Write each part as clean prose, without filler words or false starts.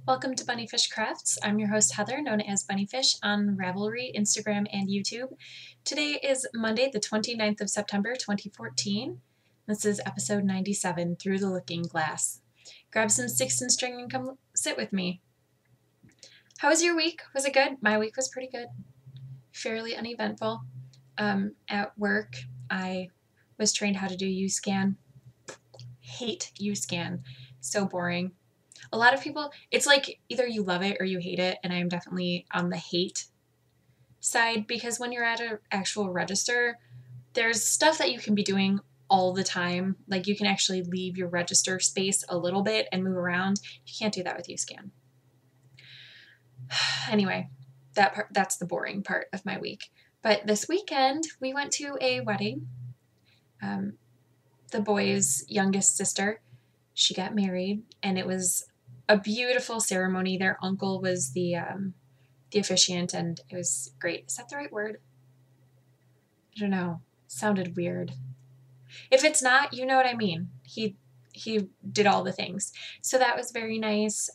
Welcome to Bunnyfish Crafts. I'm your host Heather, known as Bunnyfish on Ravelry, Instagram, and YouTube. Today is Monday, the 29th of September, 2014. This is episode 97, Through the Looking Glass. Grab some sticks and string and come sit with me. How was your week? Was it good? My week was pretty good. Fairly uneventful. At work, I was trained how to do U-Scan. Hate U-Scan. So boring. A lot of people, it's like either you love it or you hate it, and I am definitely on the hate side because when you're at an actual register, there's stuff that you can be doing all the time. Like you can actually leave your register space a little bit and move around. You can't do that with U-Scan. Anyway, that's the boring part of my week. But this weekend, we went to a wedding. The boy's youngest sister, she got married, and it was a beautiful ceremony. Their uncle was the officiant, and it was great. Is that the right word? I don't know. Sounded weird. If it's not, you know what I mean. He did all the things. So that was very nice.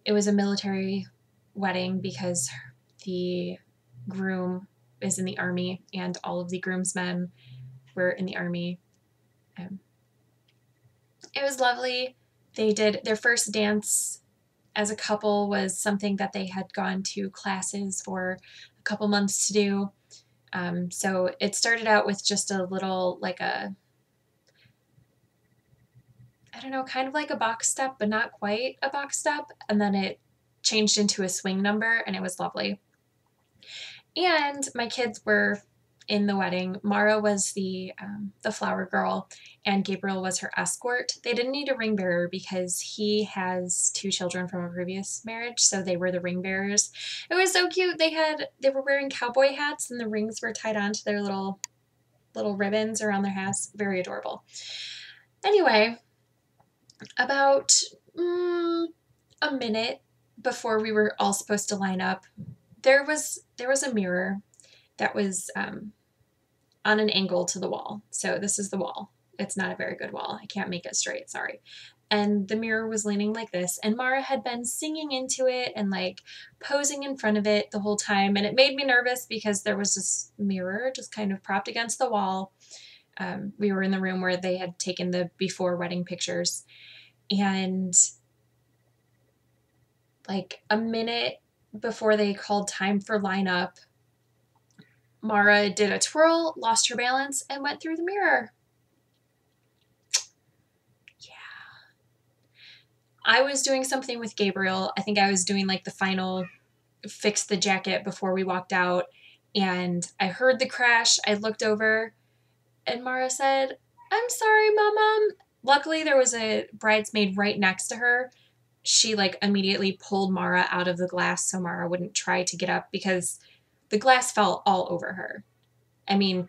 It was a military wedding because the groom is in the Army, and all of the groomsmen were in the Army. It was lovely. They did their first dance as a couple was something that they had gone to classes for a couple months to do. So it started out with just a little, like I don't know, kind of like a box step, but not quite a box step. And then it changed into a swing number, and it was lovely. And my kids were in the wedding. Mara was the flower girl, and Gabriel was her escort. They didn't need a ring bearer because he has 2 children from a previous marriage, so they were the ring bearers. It was so cute. They were wearing cowboy hats, and the rings were tied onto their little ribbons around their hats. Very adorable. Anyway, about a minute before we were all supposed to line up, there was a mirror that was on an angle to the wall. So this is the wall. It's not a very good wall. I can't make it straight, sorry. And the mirror was leaning like this, and Mara had been singing into it and like posing in front of it the whole time, and it made me nervous because there was this mirror just kind of propped against the wall. We were in the room where they had taken the before wedding pictures, and like a minute before they called time for lineup, Mara did a twirl, lost her balance, and went through the mirror. Yeah. I was doing something with Gabriel. I think I was doing like the final fix the jacket before we walked out, and I heard the crash. I looked over, and Mara said, "I'm sorry, Mama." Luckily, there was a bridesmaid right next to her. She like immediately pulled Mara out of the glass so Mara wouldn't try to get up because the glass fell all over her. I mean,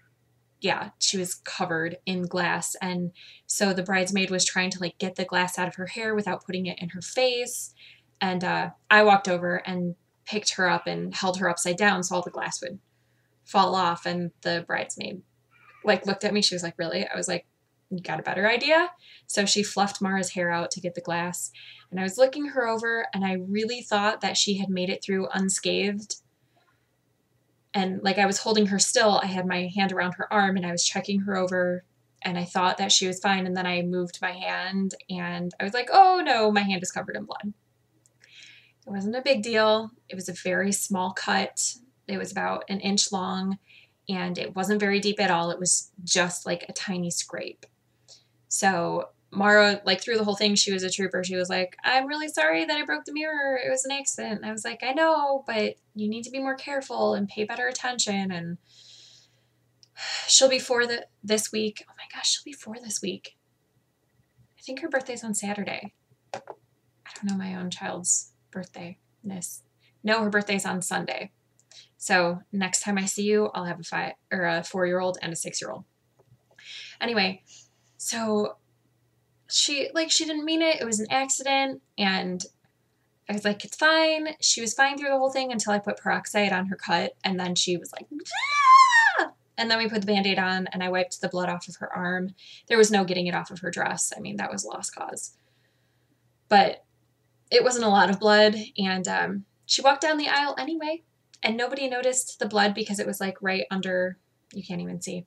yeah, she was covered in glass. And so the bridesmaid was trying to like get the glass out of her hair without putting it in her face. And I walked over and picked her up and held her upside down so all the glass would fall off. And the bridesmaid like looked at me. She was like, "Really?" I was like, "You got a better idea?" So she fluffed Mara's hair out to get the glass. And I was looking her over, and I really thought that she had made it through unscathed. And like I was holding her still, I had my hand around her arm, and I was checking her over, and I thought that she was fine. And then I moved my hand, and I was like, "Oh no, my hand is covered in blood." It wasn't a big deal. It was a very small cut. It was about an inch long, and it wasn't very deep at all. It was just like a tiny scrape. So Mara, like through the whole thing, she was a trooper. She was like, "I'm really sorry that I broke the mirror. It was an accident." And I was like, "I know, but you need to be more careful and pay better attention." And she'll be 4 this week. Oh my gosh, she'll be 4 this week. I think her birthday's on Saturday. I don't know my own child's birthday-ness. No, her birthday's on Sunday. So next time I see you, I'll have a 4-year-old and a 6-year-old. Anyway, so she didn't mean it. It was an accident. And I was like, "It's fine." She was fine through the whole thing until I put peroxide on her cut. And then she was like, "Ah!" And then we put the Band-Aid on, and I wiped the blood off of her arm. There was no getting it off of her dress. I mean, that was a lost cause. But it wasn't a lot of blood, and she walked down the aisle anyway, and nobody noticed the blood because it was like right under, you can't even see,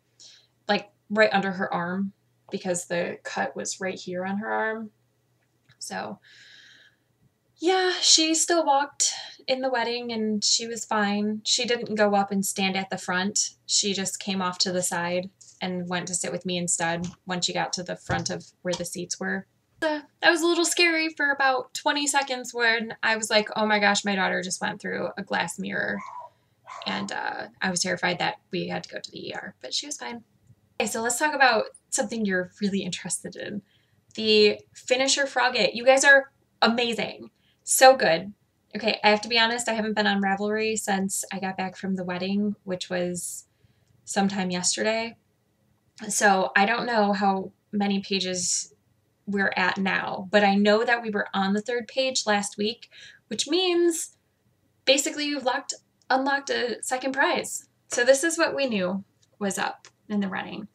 like right under her arm, because the cut was right here on her arm. So yeah, she still walked in the wedding and she was fine. She didn't go up and stand at the front. She just came off to the side and went to sit with me instead when she got to the front of where the seats were. That was a little scary for about 20 seconds when I was like, oh my gosh, my daughter just went through a glass mirror. And I was terrified that we had to go to the ER, but she was fine. Okay, so let's talk about something you're really interested in. The finisher frogget. You guys are amazing. So good. Okay, I have to be honest, I haven't been on Ravelry since I got back from the wedding, which was sometime yesterday. So I don't know how many pages we're at now, but I know that we were on the 3rd page last week, which means basically you've unlocked a second prize. So this is what we knew was up in the running.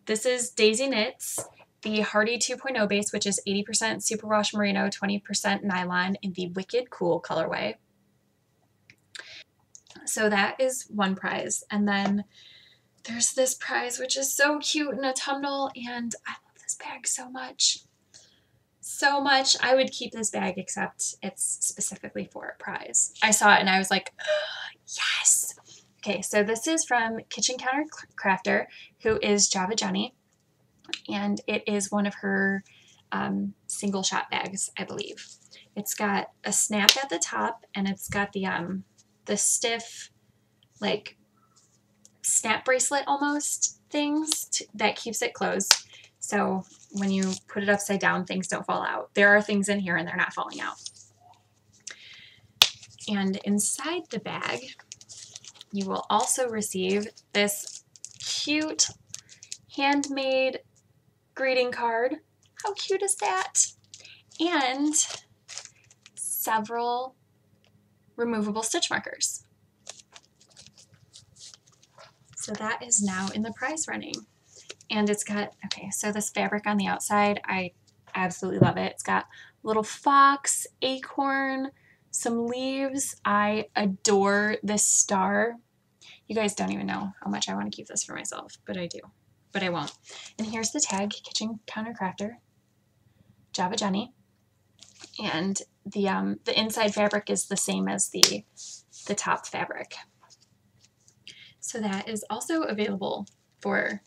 This is Daisy Knits, the Hardy 2.0 base, which is 80% superwash merino, 20% nylon in the Wicked Cool colorway. So that is one prize. And then there's this prize, which is so cute in autumnal, and I love this bag so much. So much. I would keep this bag, except it's specifically for a prize. I saw it and I was like, oh, yes. Okay, so this is from Kitchen Counter Crafter, who is Java Jenny, and it is one of her single shot bags, I believe. It's got a snap at the top, and it's got the stiff, like, snap bracelet almost things that keeps it closed. So when you put it upside down, things don't fall out. There are things in here and they're not falling out. And inside the bag, you will also receive this cute handmade greeting card. How cute is that? And several removable stitch markers. So that is now in the prize running. And it's got, okay, so this fabric on the outside, I absolutely love it. It's got a little fox, acorn, some leaves. I adore this star. You guys don't even know how much I want to keep this for myself, but I do. But I won't. And here's the tag, Kitchen Counter Crafter, Java Jenny. And the inside fabric is the same as the top fabric. So that is also available for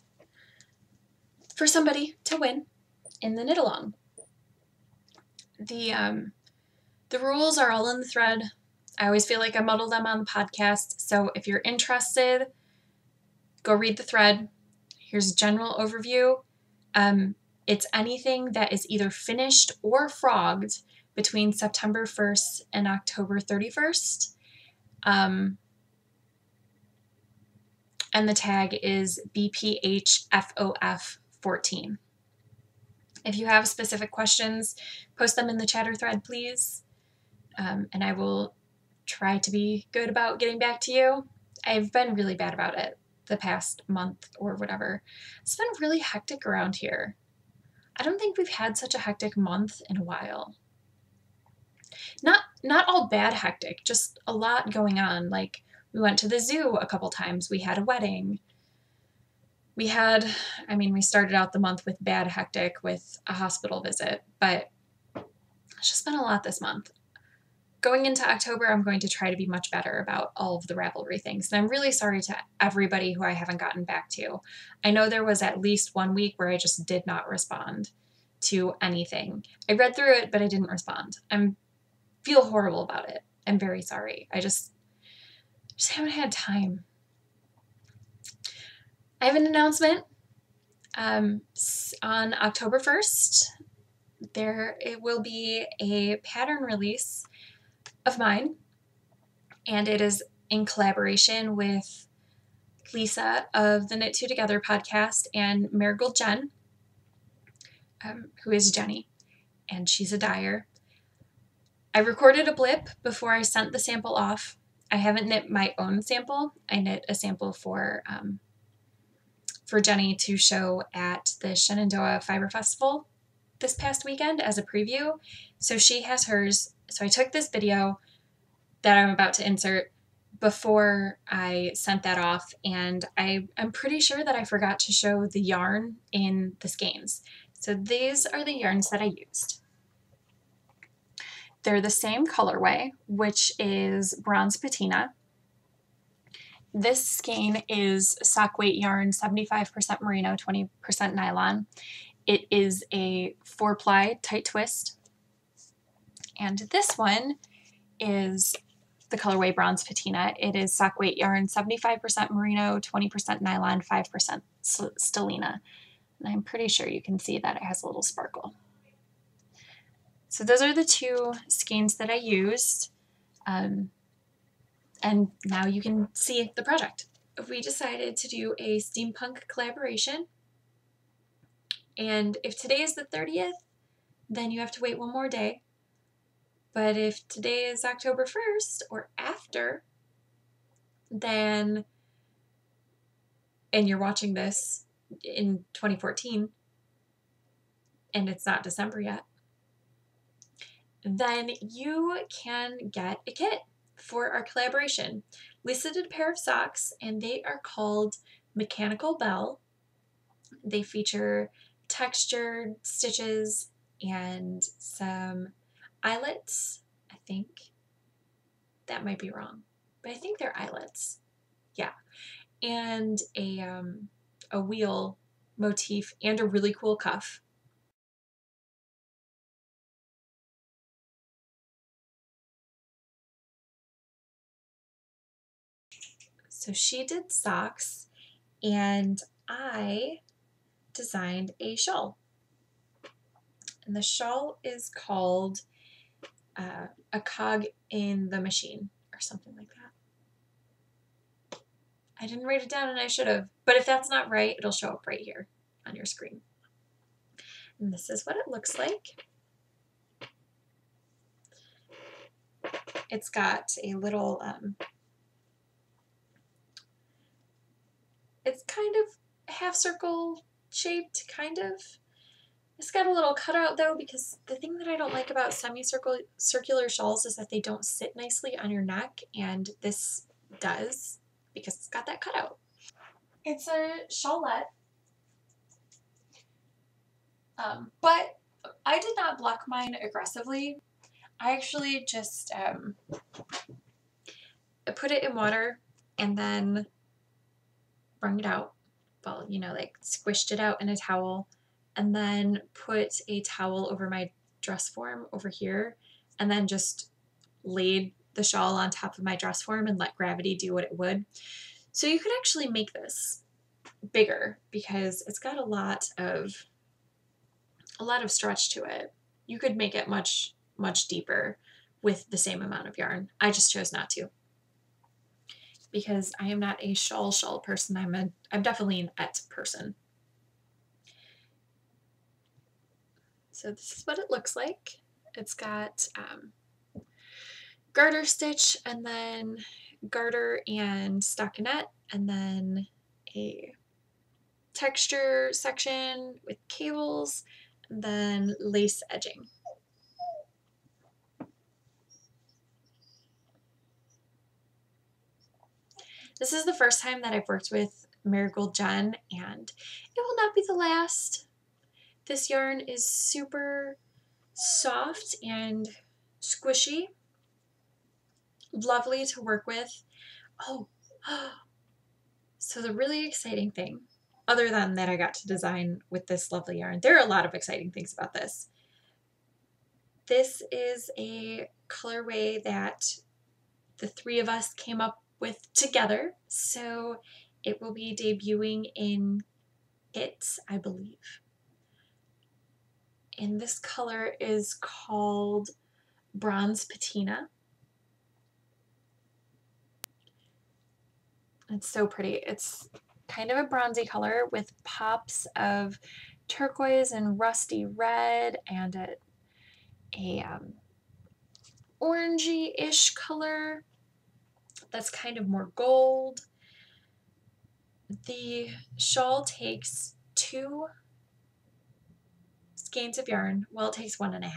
somebody to win in the knit along. The rules are all in the thread. I always feel like I muddle them on the podcast. So if you're interested, go read the thread. Here's a general overview. It's anything that is either finished or frogged between September 1st and October 31st. And the tag is BPHFOF14. If you have specific questions, post them in the chatter thread, please. And I will try to be good about getting back to you. I've been really bad about it the past month or whatever. It's been really hectic around here. I don't think we've had such a hectic month in a while. Not all bad hectic, just a lot going on. Like, we went to the zoo a couple times. We had a wedding. We started out the month with bad hectic with a hospital visit, but it's just been a lot this month. Going into October, I'm going to try to be much better about all of the Ravelry things. And I'm really sorry to everybody who I haven't gotten back to. I know there was at least one week where I just did not respond to anything. I read through it, but I didn't respond. I feel horrible about it. I'm very sorry. I just haven't had time. I have an announcement. On October 1st, it will be a pattern release of mine, and it is in collaboration with Lisa of the Knit Two Together podcast and Marigold Jen, who is Jenny, and she's a dyer. I recorded a blip before I sent the sample off. I haven't knit my own sample. I knit a sample for Jenny to show at the Shenandoah Fiber Festival this past weekend as a preview. So she has hers. So I took this video that I'm about to insert before I sent that off, and I'm pretty sure that I forgot to show the yarn in the skeins. So these are the yarns that I used. They're the same colorway, which is bronze patina. This skein is sock weight yarn, 75% merino, 20% nylon. It is a 4-ply tight twist. And this one is the colorway bronze patina. It is sock weight yarn, 75% merino, 20% nylon, 5% stellina. And I'm pretty sure you can see that it has a little sparkle. So those are the two skeins that I used. And now you can see the project. We decided to do a steampunk collaboration. And if today is the 30th, then you have to wait one more day. But if today is October 1st or after, then, and you're watching this in 2014, and it's not December yet, then you can get a kit for our collaboration. Lisa did a pair of socks, and they are called Mechanical Bell. They feature textured stitches and some eyelets, I think. That might be wrong, but I think they're eyelets. Yeah. And a wheel motif and a really cool cuff. So she did socks, and I designed a shawl. And the shawl is called a cog in the machine or something like that. I didn't write it down, and I should have, but if that's not right, it'll show up right here on your screen. And this is what it looks like. It's got a little, it's kind of half circle shaped, kind of. It's got a little cutout though, because the thing that I don't like about circular shawls is that they don't sit nicely on your neck, and this does because it's got that cutout. It's a shawlette, but I did not block mine aggressively. I actually just put it in water and then wrung it out. Well, you know, like squished it out in a towel, and then put a towel over my dress form over here, and then just laid the shawl on top of my dress form and let gravity do what it would. So you could actually make this bigger because it's got a lot of stretch to it. You could make it much, much deeper with the same amount of yarn. I just chose not to because I am not a shawl person. I'm definitely an et person. So this is what it looks like. It's got garter stitch, and then garter and stockinette, and then a texture section with cables, and then lace edging. This is the first time that I've worked with Marigold Jen, and it will not be the last. This yarn is super soft and squishy, lovely to work with. Oh, so the really exciting thing, other than that I got to design with this lovely yarn, there are a lot of exciting things about this. This is a colorway that the three of us came up with together, so it will be debuting in It, I believe. And this color is called Bronze Patina. It's so pretty. It's kind of a bronzy color with pops of turquoise and rusty red and a orangey-ish color that's kind of more gold. The shawl takes two skeins of yarn. Well, it takes 1.5.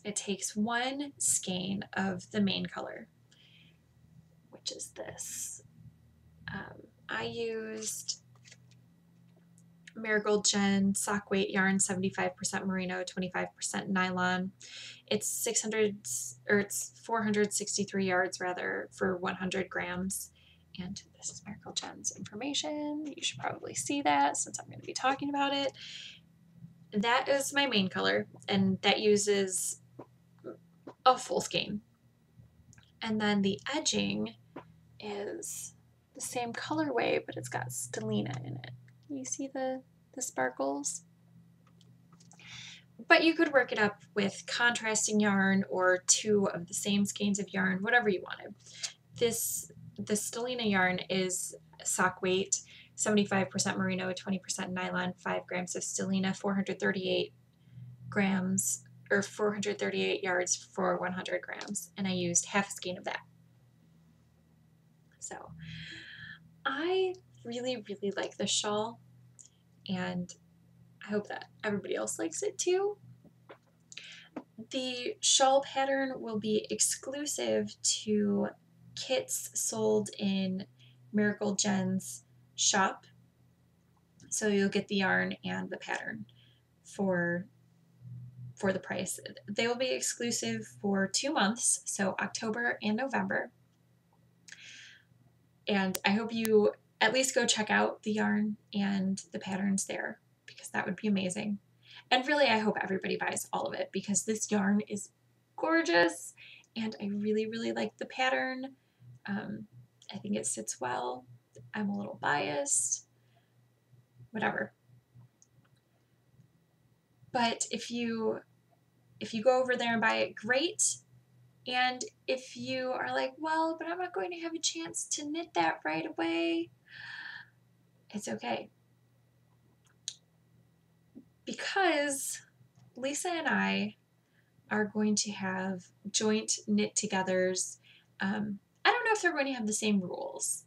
It takes 1 skein of the main color, which is this. I used Marigold Gen sock weight yarn, 75% merino, 25% nylon. It's 463 yards rather for 100 grams. And this is Marigold Gen's information. You should probably see that since I'm going to be talking about it. That is my main color, and that uses a full skein. And then the edging is the same colorway, but it's got stellina in it. You see the sparkles? But you could work it up with contrasting yarn or 2 of the same skeins of yarn, whatever you wanted. The stellina yarn is sock weight, 75% merino, 20% nylon, 5 grams of stellina, 438 grams or 438 yards for 100 grams, and I used half a skein of that. So I really, really like this shawl, and I hope that everybody else likes it too. The shawl pattern will be exclusive to kits sold in Marigold Gen's shop. So you'll get the yarn and the pattern for the price. They will be exclusive for 2 months, so October and November. And I hope you at least go check out the yarn and the patterns there, because that would be amazing. And really, I hope everybody buys all of it, because this yarn is gorgeous and I really, really like the pattern. I think it sits well. I'm a little biased, whatever. But if you go over there and buy it, great. And if you are like, well, but I'm not going to have a chance to knit that right away, it's okay. Because Lisa and I are going to have joint knit togethers. I don't know if they're going to have the same rules.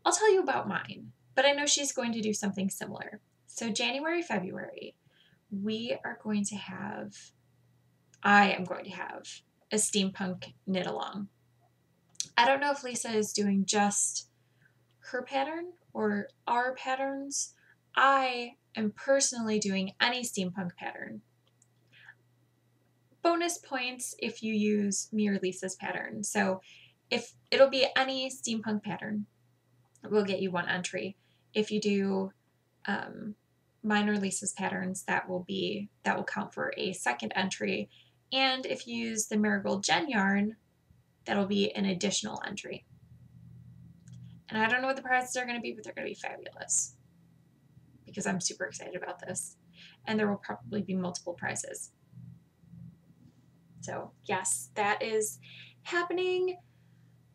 I'll tell you about mine, but I know she's going to do something similar. So January, February, I am going to have a steampunk knit along. I don't know if Lisa is doing just her pattern or our patterns. I am personally doing any steampunk pattern. Bonus points if you use me or Lisa's pattern. So if it'll be any steampunk pattern, we'll get you 1 entry. If you do mine or Lisa's patterns, that will count for a 2nd entry. And if you use the Marigold Gen yarn, that'll be an additional entry. And I don't know what the prizes are going to be, but they're going to be fabulous, because I'm super excited about this. And there will probably be multiple prizes. So yes, that is happening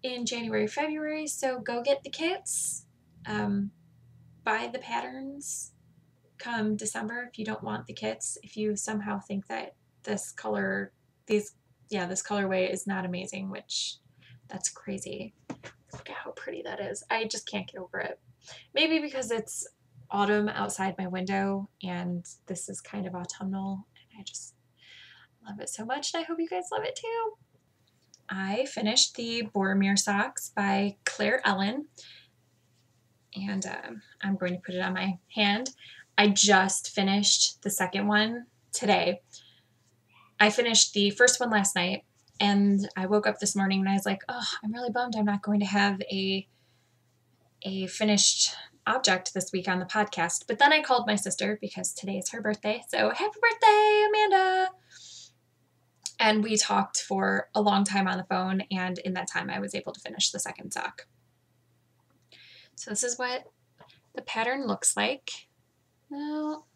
in January, February. So go get the kits, buy the patterns come December if you don't want the kits. If you somehow think that this colorway is not amazing, which that's crazy. Look at how pretty that is. I just can't get over it. Maybe because it's autumn outside my window and this is kind of autumnal, and I just love it so much, and I hope you guys love it too. I finished the Boromir socks by Claire Ellen, and I'm going to put it on my hand. I just finished the second one today. I finished the first one last night, and I woke up this morning and I was like, oh, I'm really bummed I'm not going to have a finished object this week on the podcast. But then I called my sister because today is her birthday. So happy birthday, Amanda! And we talked for a long time on the phone, and in that time I was able to finish the second sock. So this is what the pattern looks like. Well,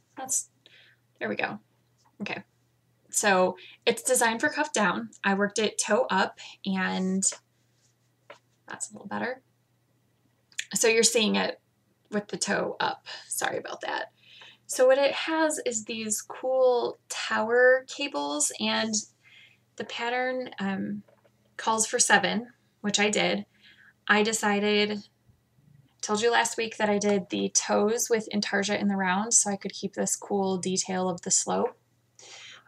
there we go. Okay. So it's designed for cuff down. I worked it toe up, and that's a little better. So you're seeing it with the toe up. Sorry about that. So what it has is these cool tower cables, and the pattern calls for 7, which I did. I decided Told you last week that I did the toes with intarsia in the round so I could keep this cool detail of the slope.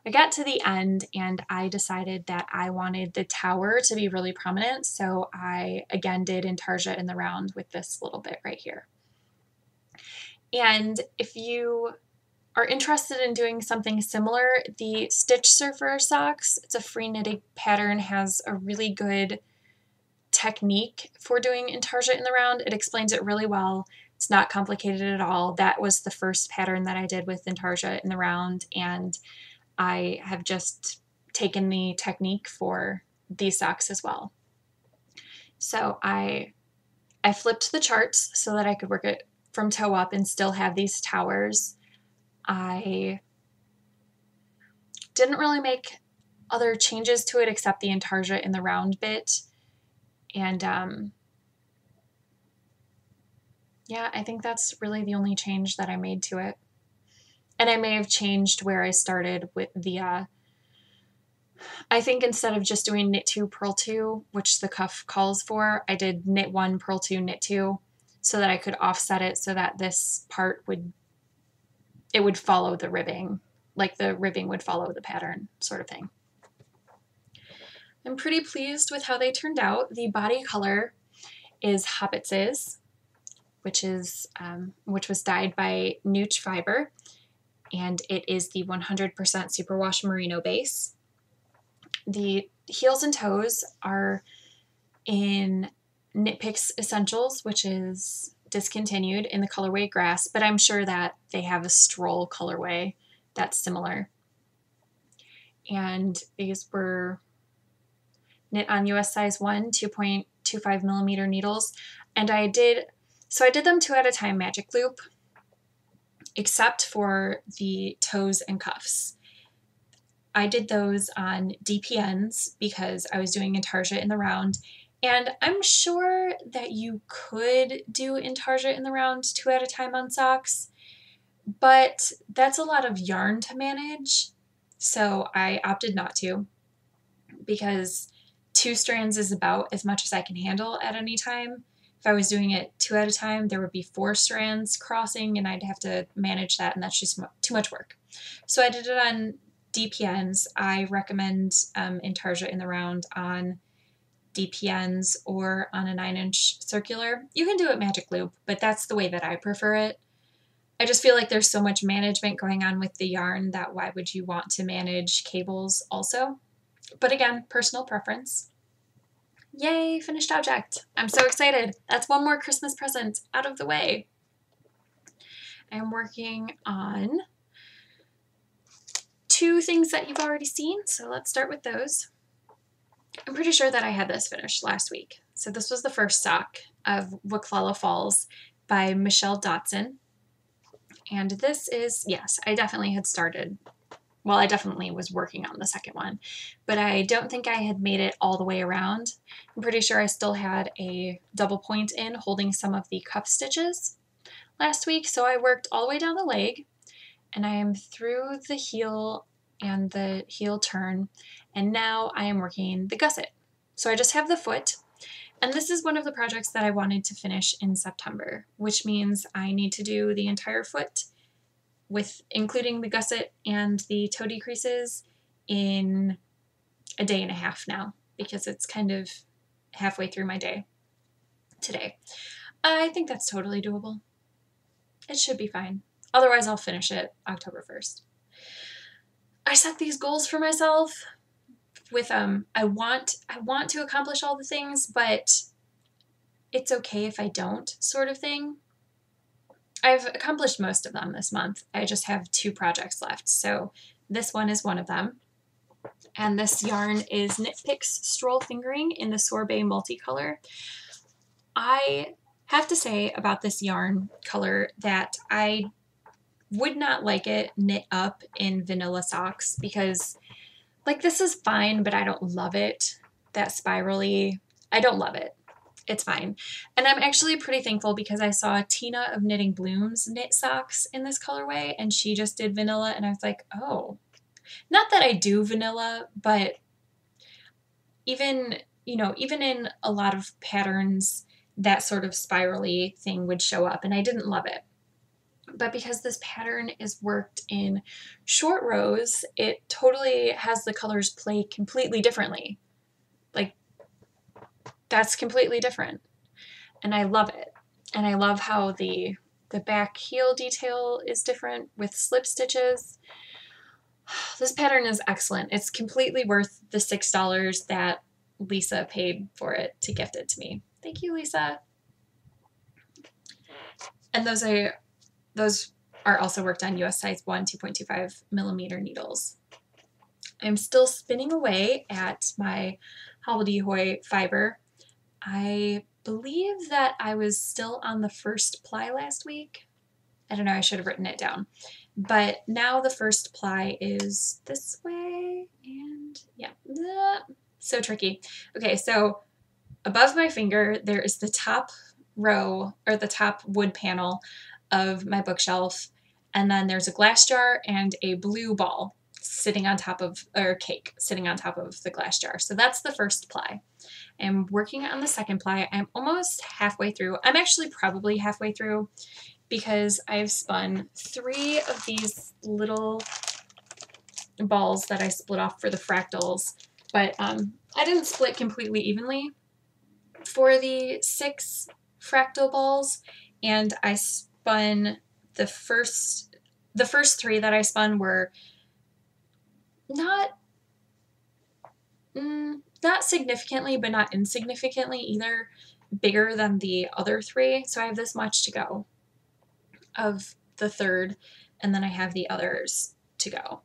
I got to the end and I decided that I wanted the tower to be really prominent, so I again did intarsia in the round with this little bit right here. And if you are interested in doing something similar, the Stitch Surfer socks, it's a free knitting pattern, has a really good technique for doing intarsia in the round. It explains it really well. It's not complicated at all. That was the first pattern that I did with intarsia in the round, and I have just taken the technique for these socks as well. So I flipped the charts so that I could work it from toe up and still have these towers. I didn't really make other changes to it except the intarsia in the round bit. And yeah, I think that's really the only change that I made to it. And I may have changed where I started with the, I think instead of just doing knit 2, purl 2, which the cuff calls for, I did knit 1, purl 2, knit 2, so that I could offset it so that this part would follow the ribbing, like the ribbing would follow the pattern sort of thing. I'm pretty pleased with how they turned out. The body color is Hobbitz's, which was dyed by Nooch Fiber, and it is the 100% superwash merino base. The heels and toes are in Knit Picks Essentials, which is discontinued, in the colorway Grass, but I'm sure that they have a Stroll colorway that's similar. And these were knit on US size 1, 2.25 millimeter needles. And I did them 2 at a time magic loop, except for the toes and cuffs. I did those on DPNs because I was doing intarsia in the round, and I'm sure that you could do intarsia in the round 2 at a time on socks, but that's a lot of yarn to manage, so I opted not to, because 2 strands is about as much as I can handle at any time. If I was doing it 2 at a time, there would be 4 strands crossing, and I'd have to manage that, and that's just too much work. So I did it on DPNs. I recommend intarsia in the round on DPNs or on a 9-inch circular. You can do it magic loop, but that's the way that I prefer it. I just feel like there's so much management going on with the yarn that why would you want to manage cables also? But again, personal preference. Yay, finished object. I'm so excited. That's one more Christmas present out of the way. I'm working on 2 things that you've already seen, so let's start with those. I'm pretty sure that I had this finished last week. So this was the first sock of Waklala Falls by Michelle Dotson. And this is, yes, I definitely had started, well, I definitely was working on the second one, but I don't think I had made it all the way around. I'm pretty sure I still had a double point in holding some of the cuff stitches last week, so I worked all the way down the leg, and I am through the heel and the heel turn, and now I am working the gusset. So I just have the foot, and this is one of the projects that I wanted to finish in September, which means I need to do the entire foot, with including the gusset and the toe decreases, in a day and a half now, because it's kind of halfway through my day today. I think that's totally doable. It should be fine. Otherwise, I'll finish it October 1st. I set these goals for myself with I want to accomplish all the things, but it's okay if I don't, sort of thing. I've accomplished most of them this month. I just have 2 projects left, so this one is one of them. And this yarn is Knit Picks Stroll Fingering in the Sorbet Multicolor. I have to say about this yarn color that I would not like it knit up in vanilla socks, because like this is fine, but I don't love it. That spirally, I don't love it. It's fine. And I'm actually pretty thankful because I saw Tina of Knitting Blooms knit socks in this colorway, and she just did vanilla, and I was like, oh, not that I do vanilla, but even in a lot of patterns, that sort of spirally thing would show up, and I didn't love it. But because this pattern is worked in short rows, it totally has the colors play completely differently. Like, that's completely different. And I love it. And I love how the back heel detail is different with slip stitches. This pattern is excellent. It's completely worth the $6 that Lisa paid for it to gift it to me. Thank you, Lisa. And those are also worked on US size 1 2.25 millimeter needles. I'm still spinning away at my hobbledehoy fiber. I believe that I was still on the first ply last week. I don't know, I should have written it down. But now the first ply is this way, and yeah, so tricky. Okay, so above my finger, there is the top row, or the top wood panel of my bookshelf, and then there's a glass jar and a blue ball sitting on top of, or cake sitting on top of the glass jar. So that's the first ply. I'm working on the second ply. I'm almost halfway through. I'm actually probably halfway through because I've spun 3 of these little balls that I split off for the fractals, but I didn't split completely evenly for the 6 fractal balls, and I spun the first 3 that I spun were not significantly, but not insignificantly either, bigger than the other 3. So I have this much to go of the third, and then I have the others to go.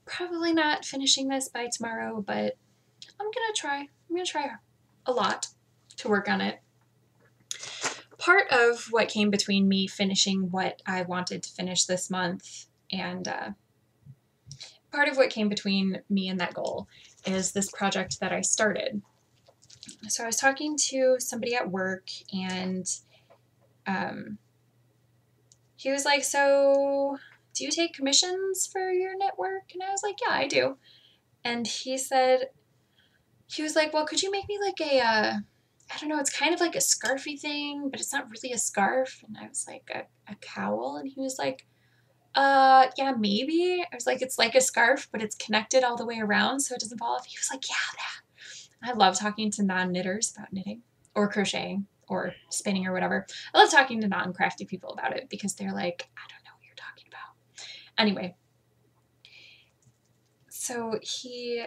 Probably not finishing this by tomorrow, but I'm gonna try. I'm gonna try a lot to work on it. Part of what came between me finishing what I wanted to finish this month, and part of what came between me and that goal, is this project that I started. So I was talking to somebody at work, and he was like, so do you take commissions for your network? And I was like, yeah, I do. And he was like, well, could you make me like a, I don't know, it's kind of like a scarfy thing, but it's not really a scarf. And I was like, a cowl? And he was like, yeah, maybe. I was like, it's like a scarf, but it's connected all the way around so it doesn't fall off. He was like, yeah, that. I love talking to non-knitters about knitting or crocheting or spinning or whatever. I love talking to non-crafty people about it because they're like, I don't know what you're talking about. Anyway, so he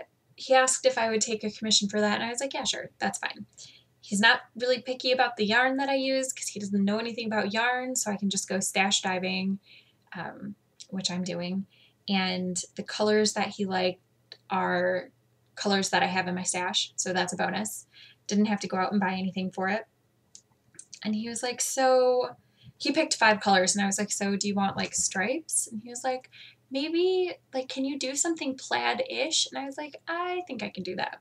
asked if I would take a commission for that, and I was like, yeah, sure, that's fine. He's not really picky about the yarn that I use because he doesn't know anything about yarn, so I can just go stash diving, which I'm doing. And the colors that he liked are colors that I have in my stash, so that's a bonus. Didn't have to go out and buy anything for it. And he was like, so he picked 5 colors, and I was like, so do you want like stripes? And he was like, maybe, like, can you do something plaid-ish? And I was like, I think I can do that.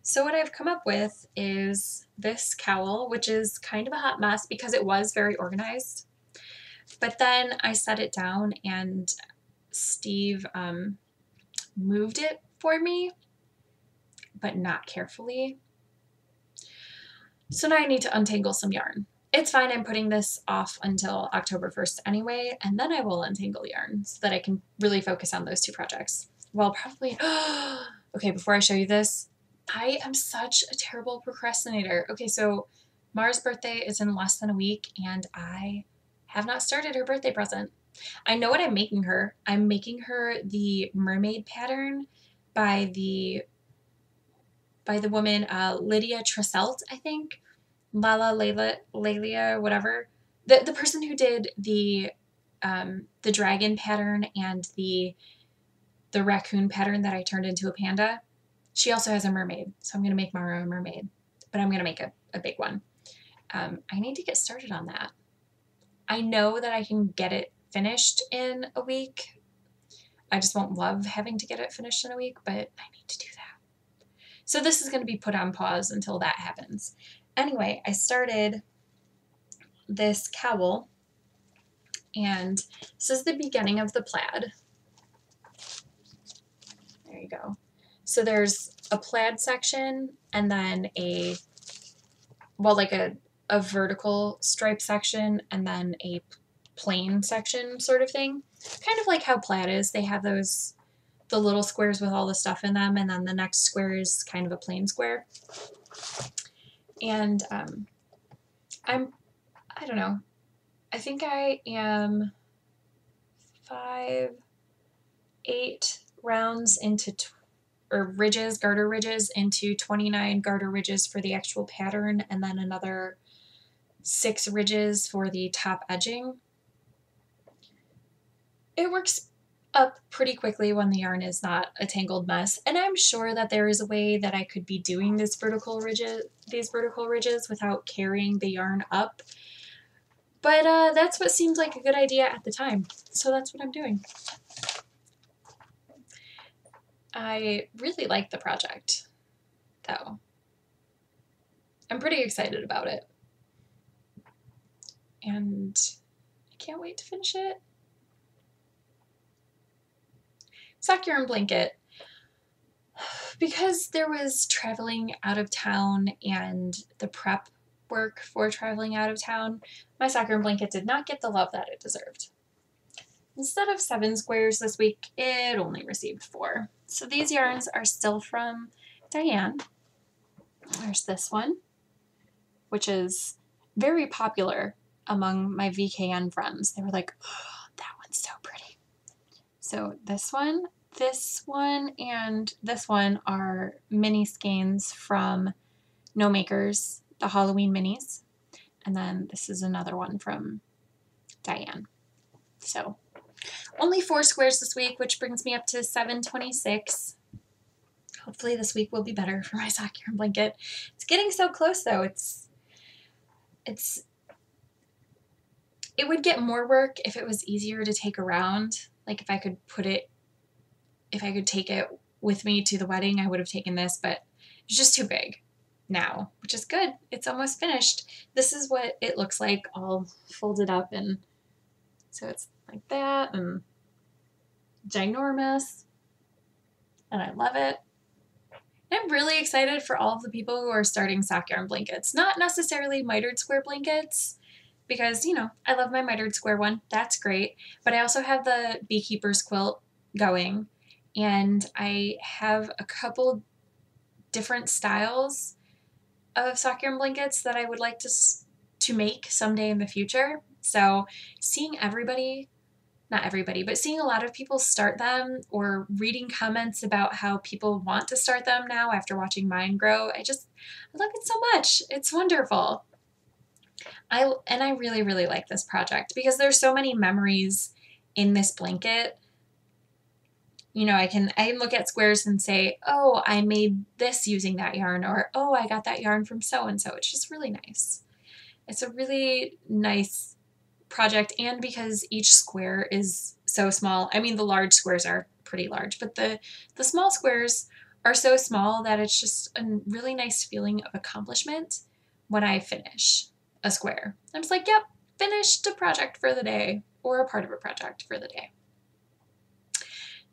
So what I've come up with is this cowl, which is kind of a hot mess because it was very organized. But then I set it down, and Steve moved it for me, but not carefully. So now I need to untangle some yarn. It's fine, I'm putting this off until October 1st anyway, and then I will untangle yarn so that I can really focus on those 2 projects. Well, probably, okay, before I show you this, I am such a terrible procrastinator. Okay, so Mara's birthday is in less than a week, and I have not started her birthday present. I know what I'm making her. I'm making her the mermaid pattern by the woman, Lydia Tresselt, I think. Lelia, whatever. The person who did the dragon pattern and the raccoon pattern that I turned into a panda. She also has a mermaid, so I'm going to make Mara a mermaid, but I'm going to make a big one. I need to get started on that. I know that I can get it finished in a week. I just won't love having to get it finished in a week, but I need to do that. So this is going to be put on pause until that happens. Anyway, I started this cowl, and this is the beginning of the plaid. There you go. So there's a plaid section, and then like a a vertical stripe section and then a plain section sort of thing. Kind of like how plaid is. They have those, the little squares with all the stuff in them, and then the next square is kind of a plain square. And I don't know, I think I am 8 rounds into, or ridges, garter ridges, into 29 garter ridges for the actual pattern, and then another 6 ridges for the top edging. It works up pretty quickly when the yarn is not a tangled mess, and I'm sure that there is a way that I could be doing these vertical ridges without carrying the yarn up, but that's what seemed like a good idea at the time, so that's what I'm doing. I really like the project, though. I'm pretty excited about it, and I can't wait to finish it. Sock yarn blanket. Because there was traveling out of town and the prep work for traveling out of town, my sock yarn blanket did not get the love that it deserved. Instead of 7 squares this week, it only received 4. So these yarns are still from Diane. There's this one, which is very popular among my VKN friends. They were like, oh, that one's so pretty. So this one, and this one are mini skeins from No Makers, the Halloween minis. And then this is another one from Diane. So only 4 squares this week, which brings me up to 726. Hopefully this week will be better for my sock yarn blanket. It's getting so close though. It would get more work if it was easier to take around. Like if I could take it with me to the wedding, I would have taken this, but it's just too big now, which is good. It's almost finished. This is what it looks like all folded up, and so it's like that and ginormous, and I love it. I'm really excited for all of the people who are starting sock yarn blankets. Not necessarily mitered square blankets, because, you know, I love my mitered square one. That's great. But I also have the beekeeper's quilt going, and I have a couple different styles of sock yarn blankets that I would like to make someday in the future. So seeing not everybody, but seeing a lot of people start them, or reading comments about how people want to start them now after watching mine grow, I love it so much. It's wonderful. I really, really like this project because there's so many memories in this blanket. You know, I can look at squares and say, oh, I made this using that yarn, or oh, I got that yarn from so-and-so. It's just really nice. It's a really nice project, and because each square is so small, I mean, the large squares are pretty large, but the small squares are so small that it's just a really nice feeling of accomplishment when I finish a square. I'm just like, yep, finished a project for the day, or a part of a project for the day.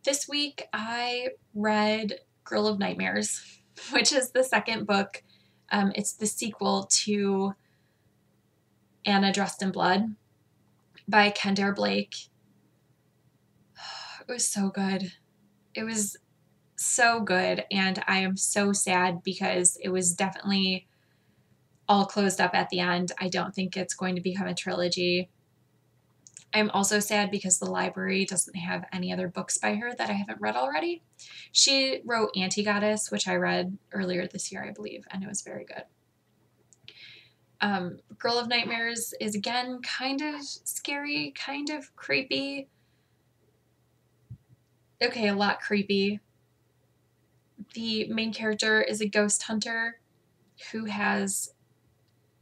This week I read Girl of Nightmares, which is the second book. It's the sequel to Anna Dressed in Blood by Kendare Blake. It was so good. It was so good, and I am so sad because it was definitely all closed up at the end. I don't think it's going to become a trilogy. I'm also sad because the library doesn't have any other books by her that I haven't read already. She wrote Anti-Goddess, which I read earlier this year, I believe, and it was very good. Girl of Nightmares is, again, kind of scary, kind of creepy. Okay, a lot creepy. The main character is a ghost hunter who has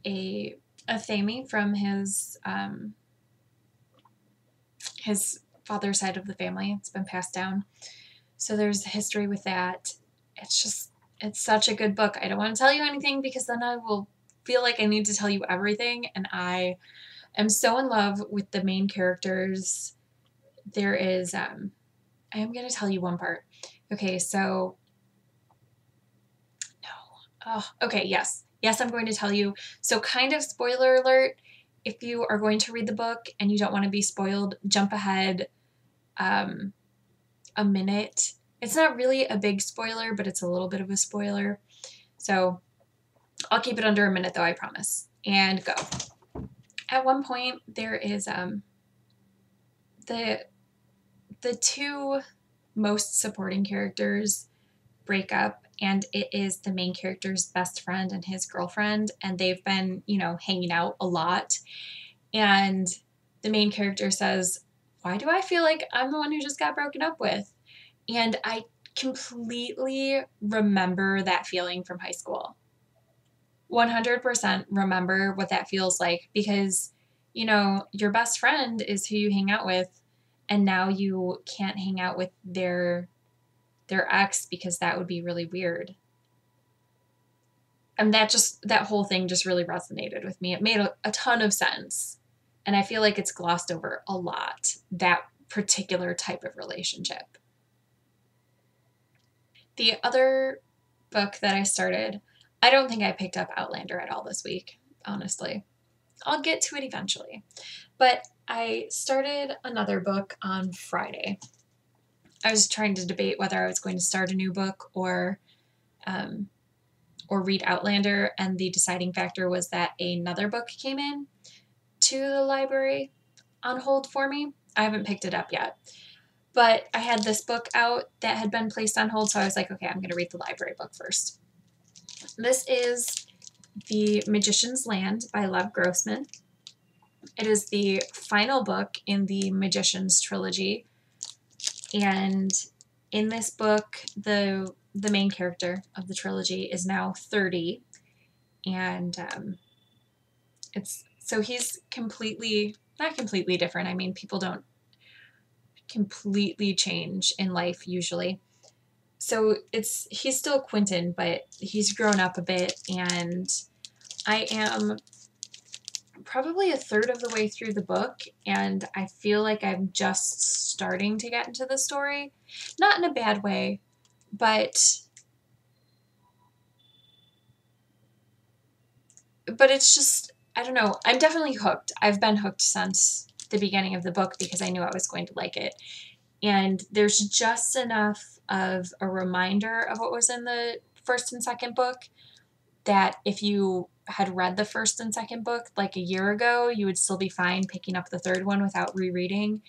a Thami from his father's side of the family. It's been passed down. So there's a history with that. It's such a good book. I don't want to tell you anything because then I will feel like I need to tell you everything, and I am so in love with the main characters. There is, I am going to tell you one part. Okay, so, no. Oh, okay, yes. Yes, I'm going to tell you. So kind of spoiler alert, if you are going to read the book and you don't want to be spoiled, jump ahead a minute. It's not really a big spoiler, but it's a little bit of a spoiler. So I'll keep it under a minute though, I promise. And go. At one point, there is the two most supporting characters break up, and it is the main character's best friend and his girlfriend, and they've been, hanging out a lot. And the main character says, "Why do I feel like I'm the one who just got broken up with?" And I completely remember that feeling from high school. 100% remember what that feels like because, your best friend is who you hang out with, and now you can't hang out with their ex because that would be really weird. And that whole thing just really resonated with me. It made a ton of sense. And I feel like it's glossed over a lot, that particular type of relationship. The other book that I started, I don't think I picked up Outlander at all this week, honestly. I'll get to it eventually. But I started another book on Friday. I was trying to debate whether I was going to start a new book or read Outlander, and the deciding factor was that another book came in to the library on hold for me. I haven't picked it up yet. But I had this book out that had been placed on hold, so I was like, okay, I'm going to read the library book first. This is The Magician's Land by Lev Grossman. It is the final book in the Magician's trilogy. And in this book, the main character of the trilogy is now 30. And he's not completely different. I mean, people don't completely change in life usually. So he's still Quentin, but he's grown up a bit, and I am probably a third of the way through the book, and I feel like I'm just starting to get into the story. Not in a bad way, but it's just, I don't know. I'm definitely hooked. I've been hooked since the beginning of the book because I knew I was going to like it. And there's just enough of a reminder of what was in the first and second book that if you had read the first and second book like a year ago, you would still be fine picking up the third one without rereading.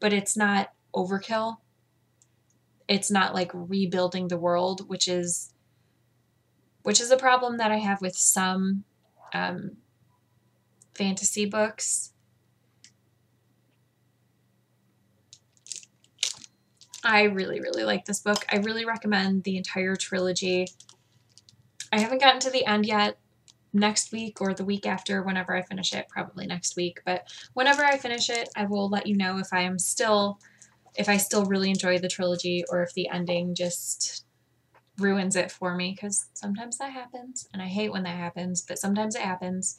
But it's not overkill. It's not like rebuilding the world, which is a problem that I have with some fantasy books. I really, really like this book. I really recommend the entire trilogy. I haven't gotten to the end yet. Next week or the week after, whenever I finish it, probably next week, but whenever I finish it, I will let you know if I still really enjoy the trilogy or if the ending just ruins it for me, because sometimes that happens, and I hate when that happens, but sometimes it happens.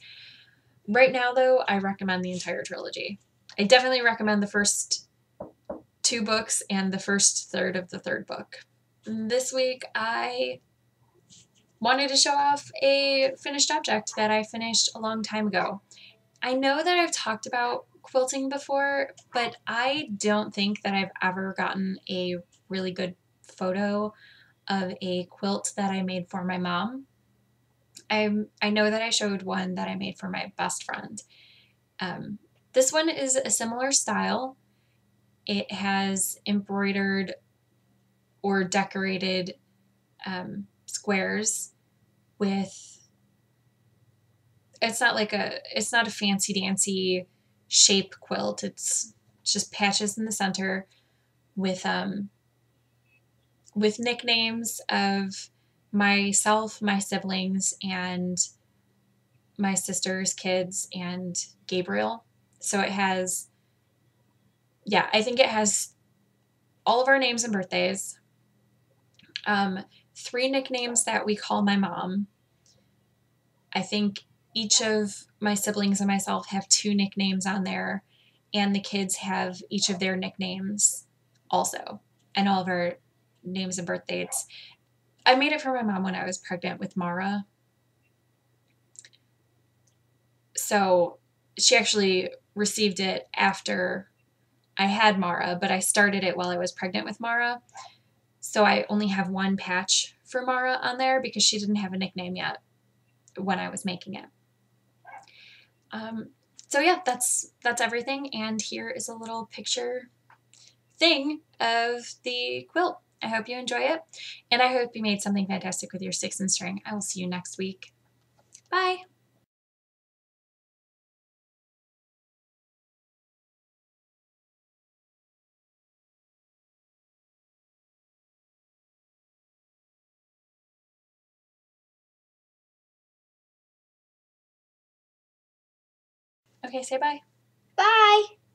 Right now, though, I recommend the entire trilogy. I definitely recommend the first 2 books and the first third of the third book. This week, I wanted to show off a finished object that I finished a long time ago. I know that I've talked about quilting before, but I don't think that I've ever gotten a really good photo of a quilt that I made for my mom. I know that I showed one that I made for my best friend. This one is a similar style. It has embroidered or decorated squares with, it's not a fancy dancy shape quilt. It's just patches in the center with nicknames of myself, my siblings, and my sister's kids, and Gabriel. So it has, I think it has all of our names and birthdays. 3 nicknames that we call my mom. I think each of my siblings and myself have 2 nicknames on there, and the kids have each of their nicknames also, and all of our names and birth dates. I made it for my mom when I was pregnant with Mara. So she actually received it after I had Mara, but I started it while I was pregnant with Mara. So I only have one patch for Mara on there because she didn't have a nickname yet when I was making it. So yeah, that's everything. And here is a little picture thing of the quilt. I hope you enjoy it, and I hope you made something fantastic with your sticks and string. I will see you next week. Bye. Okay, say bye. Bye.